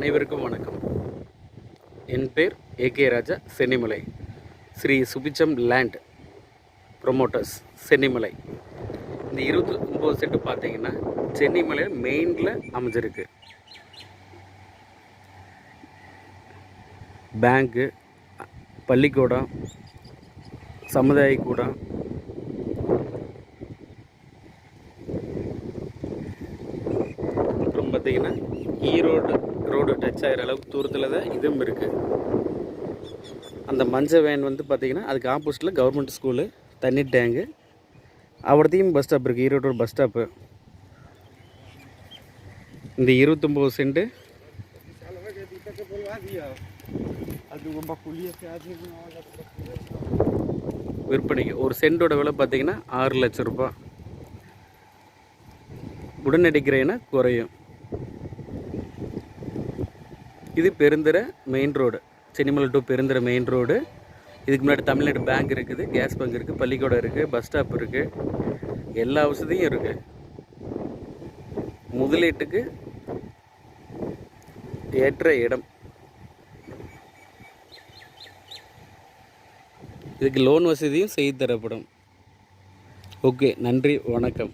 அனைவருக்கும் வணக்கம். என் பேர் AK Raja, Chennimalai. Sri Subicham land promoters, Chennimalai. இந்த 29 சென்ட் பார்த்தீங்கன்னா சென்னிமலையில் மெயினில் அமைஞ்சிருக்கு. பேங்க்கு, பள்ளிக்கூடம், சமுதாய கூடம், அப்புறம் பார்த்தீங்கன்னா ரோடு டச் ஆகிற அளவுக்கு தூரத்தில் தான் இதுவும் இருக்குது. அந்த மஞ்சள் வேன் வந்து பார்த்திங்கன்னா அதுக்கு ஆப்போசிட்டில் கவர்மெண்ட் ஸ்கூலு, தண்ணீர் டேங்கு, அவடத்தையும் பஸ் ஸ்டாப் இருக்குது. Erode bus stop. இந்த 29 சென்ட்டு விற்பனைக்கு. ஒரு சென்ட்டோட விலை பார்த்திங்கன்னா 6 லட்சம் ரூபாய். உடனடி கிரைனா குறையும். இது Perundurai main road, Chennimalai to Perundurai main road. இதுக்கு முன்னாடி தமிழ்நாடு பேங்க் இருக்குது, கேஸ் பங்க் இருக்குது, பள்ளிக்கூடம் இருக்குது, பஸ் ஸ்டாப் இருக்குது, எல்லா வசதியும் இருக்குது. முதலீட்டுக்கு ஏற்ற இடம். இதுக்கு லோன் வசதியும் செய்து தரப்படும். ஓகே, நன்றி, வணக்கம்.